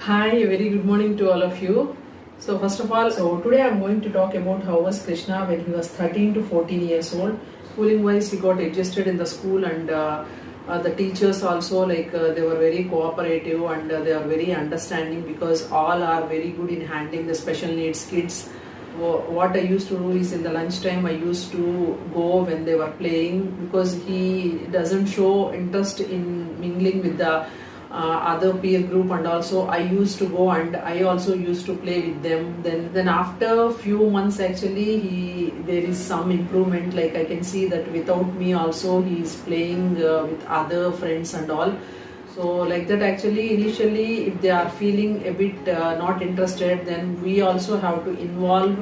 Hi, very good morning to all of you. So first of all, today I'm going to talk about how was Krishna when he was 13 to 14 years old. Schooling wise, he got adjusted in the school, and the teachers also they were very cooperative, and they are very understanding because all are very good in handling the special needs kids. What I used to do is in the lunchtime I used to go when they were playing, because he doesn't show interest in mingling with the other peer group, and also I used to go and I also used to play with them. Then after few months actually there is some improvement. Like I can see that without me also he is playing with other friends and all. So like that actually initially if they are feeling a bit not interested, then we also have to involve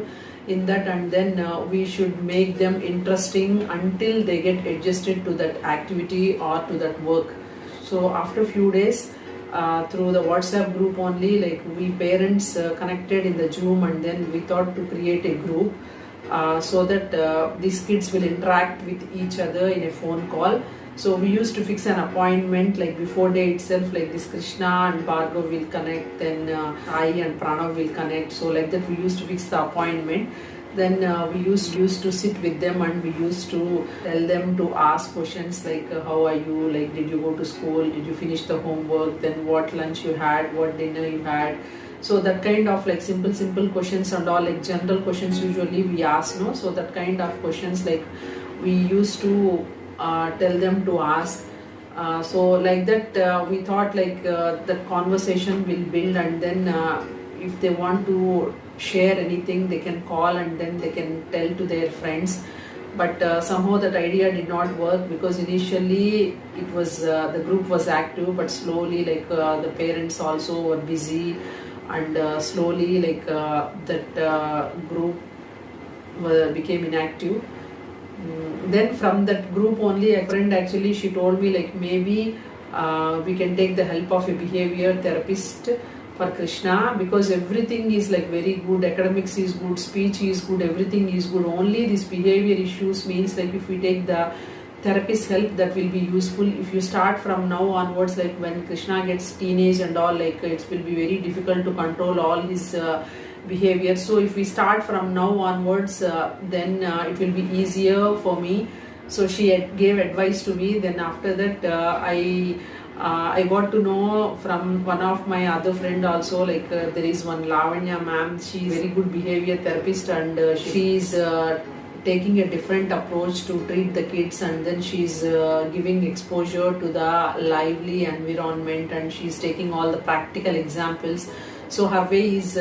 in that, and then we should make them interesting until they get adjusted to that activity or to that work. So after few days, through the WhatsApp group only, like we parents connected in the Zoom, and then we thought to create a group so that these kids will interact with each other in a phone call. So we used to fix an appointment like before day itself, like this Krishna and Bhargav will connect, then Sai and Pranav will connect. So like that we used to fix the appointment. Then we used to sit with them, and we used to tell them to ask questions like how are you, like did you go to school, did you finish the homework, then what lunch you had, what dinner you had. So that kind of like simple questions and all, like general questions usually we ask, no? So that kind of questions like we used to tell them to ask. So like that we thought like that conversation will build, and then if they want to share anything they can call, and then they can tell to their friends. But somehow that idea did not work, because initially it was the group was active, but slowly like the parents also were busy, and slowly like that group became inactive. Then from that group only a friend actually she told me like maybe we can take the help of a behavior therapist for Krishna, because everything is like very good, academics is good, speech is good, everything is good, only this behavior issues means like if we take the therapist help that will be useful. If you start from now onwards, like when Krishna gets teenage and all, like it will be very difficult to control all his behavior. So if we start from now onwards, then it will be easier for me. So she gave advice to me. Then after that I got to know from one of my other friend also, like there is one Lavanya ma'am, she is very good behavior therapist, and she is taking a different approach to treat the kids, and then she's giving exposure to the lively environment, and she's taking all the practical examples. So her way is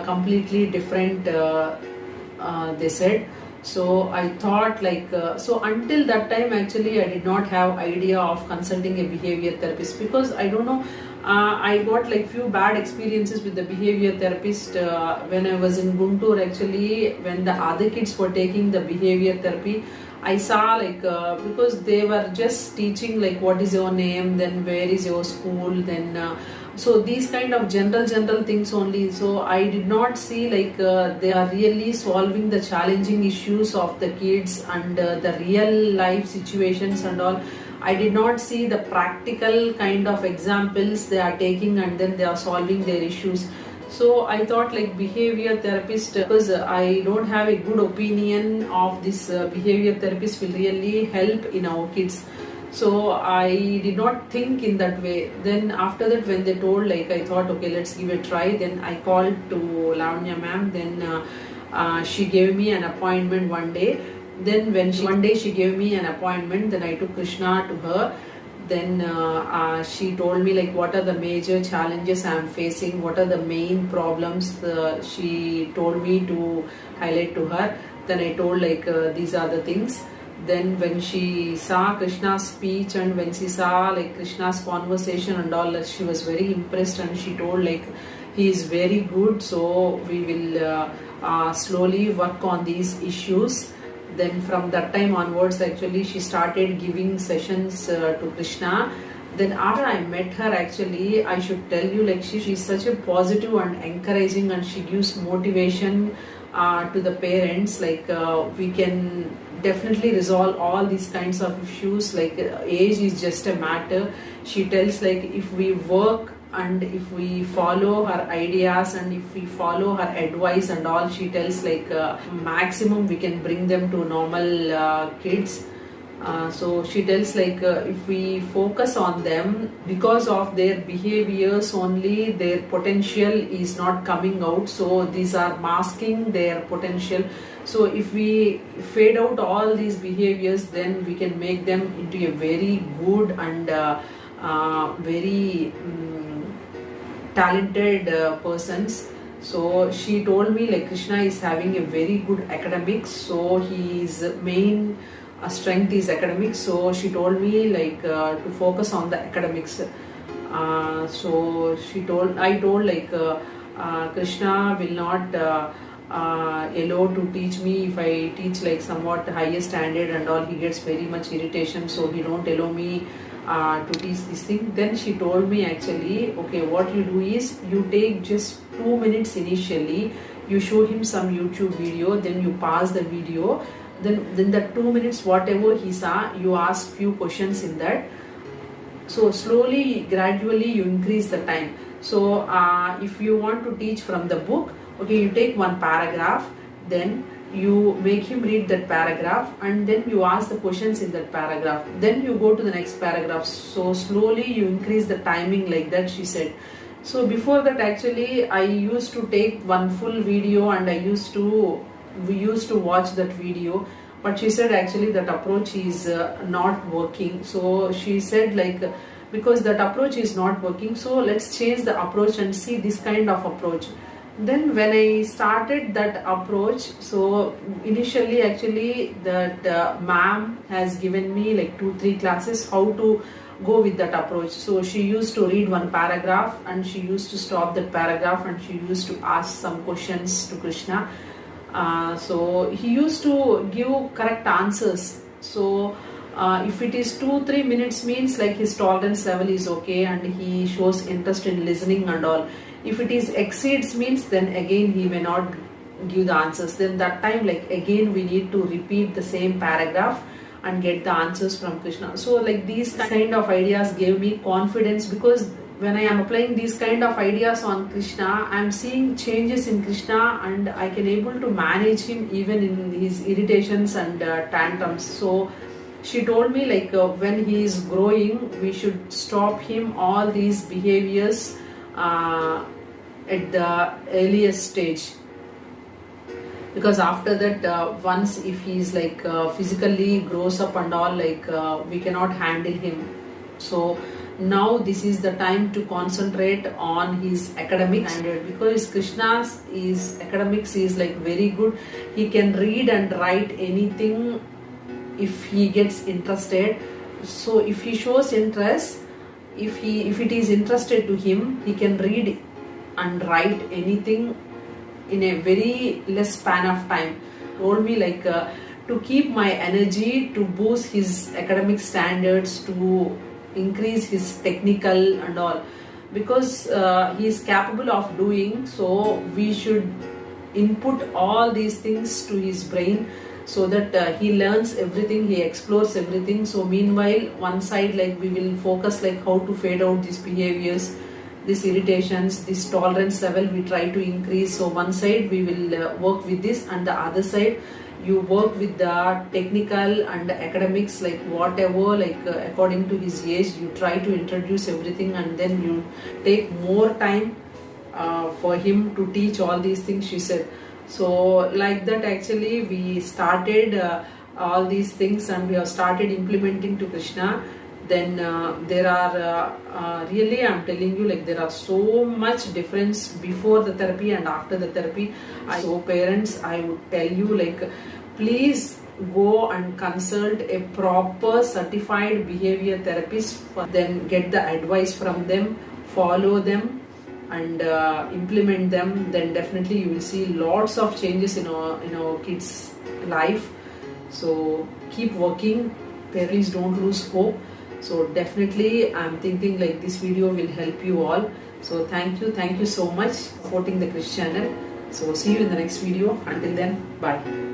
completely different, they said. So I thought like so until that time actually I did not have idea of consulting a behavior therapist, because I don't know, I got like few bad experiences with the behavior therapist when I was in Guntur. Actually when the other kids were taking the behavior therapy, I saw like because they were just teaching like what is your name, then where is your school, then so these kind of general things only. So I did not see like they are really solving the challenging issues of the kids, and the real life situations and all. I did not see the practical kind of examples they are taking, and then they are solving their issues. So I thought like behavior therapist, because I don't have a good opinion of this behavior therapist will really help in our kids. So I did not think in that way. Then after that when they told, like I thought okay, let's give a try. Then I called to Lavanya ma'am. Then she gave me an appointment one day. Then when one day she gave me an appointment, then I took Krishna to her. Then she told me like what are the major challenges I am facing, what are the main problems. She told me to highlight to her. Then I told like these are the things. Then when she saw Krishna's speech, and when she saw like Krishna's conversation and all, she was very impressed, and she told like he is very good, so we will slowly work on these issues. Then from that time onwards actually she started giving sessions to Krishna. Then after I met her, actually I should tell you like she's such a positive and encouraging, and she gives motivation to the parents, like we can definitely resolve all these kinds of issues. Like age is just a matter. She tells like if we work and if we follow her ideas and if we follow her advice and all, she tells like maximum we can bring them to normal kids. So she tells like if we focus on them, because of their behaviors only, their potential is not coming out, so these are masking their potential. So if we fade out all these behaviors, then we can make them into a very good and very talented persons. So she told me like Krishna is having a very good academics, so his main strength is academics. So she told me like to focus on the academics. So I told like Krishna will not allow to teach me if I teach like somewhat higher standard and all. He gets very much irritation, so he don't allow me to teach this thing. Then she told me actually, okay, what you do is you take just 2 minutes initially, you show him some YouTube video, then you pause the video, then the 2 minutes whatever he saw, you ask few questions in that. So slowly, gradually you increase the time. So if you want to teach from the book, okay, you take one paragraph, then you make him read that paragraph, and then you ask the questions in that paragraph, then you go to the next paragraph. So slowly you increase the timing, like that she said. So before that actually I used to take one full video and we used to watch that video, but she said actually that approach is not working. So she said like because that approach is not working, so let's change the approach and see this kind of approach. Then when I started that approach, so initially actually that ma'am has given me like 2-3 classes how to go with that approach. So she used to read one paragraph and she used to stop that paragraph and she used to ask some questions to Krishna. So he used to give correct answers. So if it is 2-3 minutes means like his tolerance level is okay and he shows interest in listening and all. If it is exceeds means then again he may not give the answers. Then that time like again we need to repeat the same paragraph and get the answers from Krishna. So like these kind of ideas gave me confidence, because when I am applying these kind of ideas on Krishna, I am seeing changes in Krishna and I can able to manage him even in his irritations and tantrums. So she told me like when he is growing, we should stop him all these behaviors at the earliest stage, because after that once if he is like physically grows up and all, like we cannot handle him. So now this is the time to concentrate on his academics, and because Krishna's academics is like very good, he can read and write anything if he gets interested. So if he shows interest, if it is interested to him, he can read and write anything in a very less span of time. Told me like to keep my energy to boost his academic standards, to increase his technical and all, because he is capable of doing. So we should input all these things to his brain so that he learns everything, he explores everything. So meanwhile one side like we will focus like how to fade out these behaviors, these irritations, this tolerance level we try to increase. So one side we will work with this, and the other side you work with the technical and academics, like whatever, like according to his age you try to introduce everything, and then you take more time for him to teach all these things, she said. So like that actually we started all these things and we have started implementing to Krishna. Then there are really, I'm telling you, like there are so much difference before the therapy and after the therapy. So parents, I would tell you like please go and consult a proper certified behavior therapist, then get the advice from them, follow them and implement them. Then definitely you will see lots of changes in our kids' life. So keep working, parents, don't lose hope. So definitely I'm thinking like this video will help you all. So thank you so much for supporting the Krish channel. So see you in the next video. Until then, bye.